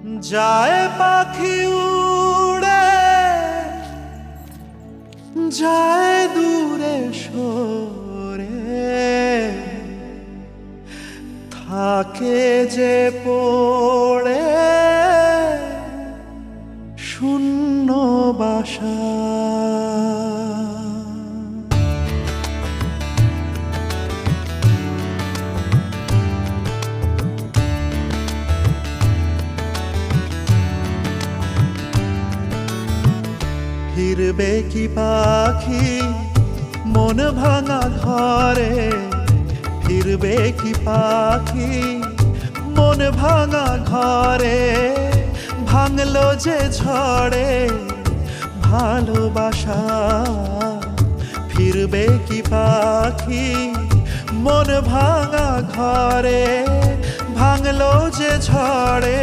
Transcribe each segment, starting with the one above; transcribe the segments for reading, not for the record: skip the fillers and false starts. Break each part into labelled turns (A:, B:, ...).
A: যায় পাখি উড়ে, যায় দূরে সরে, থাকে যে পড়ে শূন্য বাসা। ফিরবে কি পাখি মন ভাঙা ঘরে, ফিরবে কি পাখি মন ভাঙা ঘরে, ভাঙলো যে ঝড়ে ভালোবাসা। ফিরবে কি পাখি মন ভাঙা ঘরে, ভাঙলো যে ঝড়ে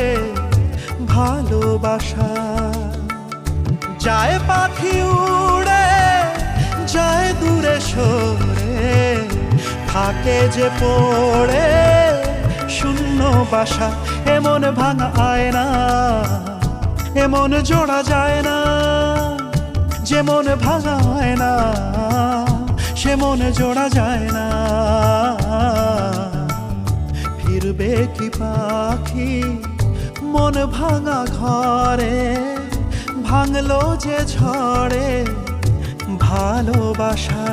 A: ভালোবাসা। যায় পাখি উড়ে, যায় দূরে সরে, থাকে যে পড়ে শূন্য বাসা। এমন ভাঙা আয়না, এমন জোড়া যায় না, যেমন ভাঙা আয়না সে মন জোড়া যায় না। ফিরবে কি পাখি মন ভাঙা ঘরে, ভাঙলো যে ঝড়ে ভালোবাসা।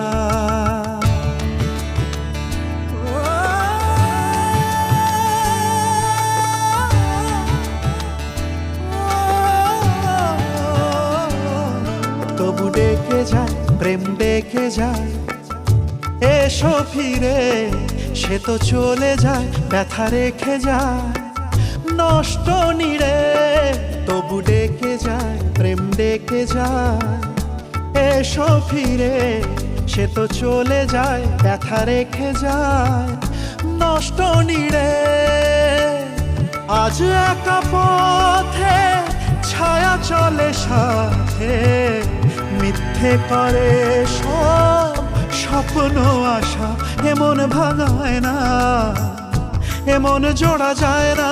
A: তবু ডেকে যায় প্রেম ডেকে যায়, এসো ফিরে। সে তো চলে যায় ব্যথা রেখে যায় নষ্ট নিড়ে। তবু ডেকে যায় প্রেম ডেকে যায়, এসো ফিরে। সে তো চলে যায় ব্যথা রেখে যায় নষ্ট নিড়ে। আজ একা পথে ছায়া চলে সাথে, মিথ্যে করে সব স্বপ্ন আশা। এমন ভাঙায় না, এমন জোড়া যায় না,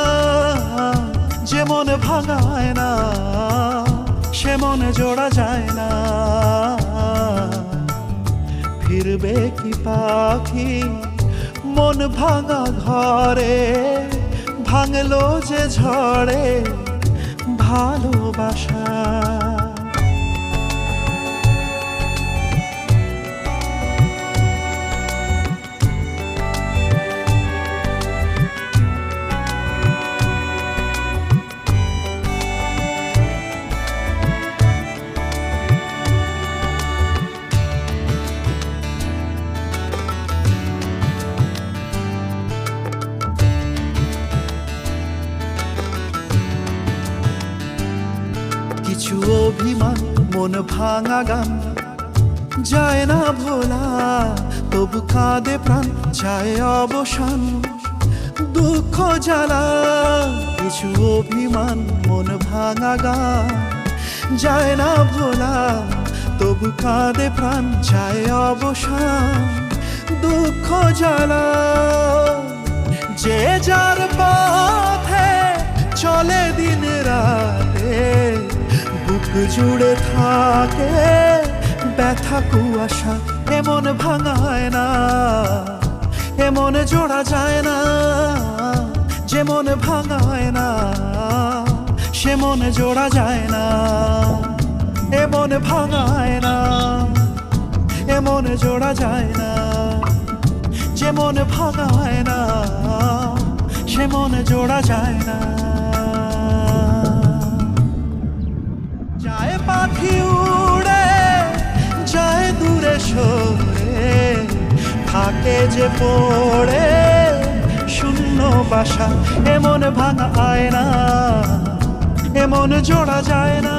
A: যেমন ভাঙায় না সে মন জোড়া যায় না। ফিরবে কি পাখি মন ভাঙা ঘরে, ভাঙলো যে ঝড়ে ভালোবাসা। কিছু অভিমান মন ভাঙা গান যায় না ভোলা, তবু কাঁদে প্রাণ যায় অবসান দুঃখ জ্বালা। কিছু অভিমান মন ভাঙা গান যায় না ভোলা, তবু কাঁদে প্রাণ যায় অবসান দুঃখ জ্বালা। যে যার পথে চলে দিন রাতে, বুক জুড়ে থাকে ব্যথা কুয়াশা। এমন ভাঙায় না, এমন জোড়া যায় না, যেমন ভাঙায় না সে মন জোড়া যায় না। এমন ভাঙায় না, এমন জোড়া যায় না, যেমন ভাঙায় না সে মন জোড়া যায় না। যায় পাখি উড়ে, যায় দূরে সরে, থাকে যে পড়ে শূন্য বাসা। এমন ভাঙা আয়না, এমন জোড়া যায় না।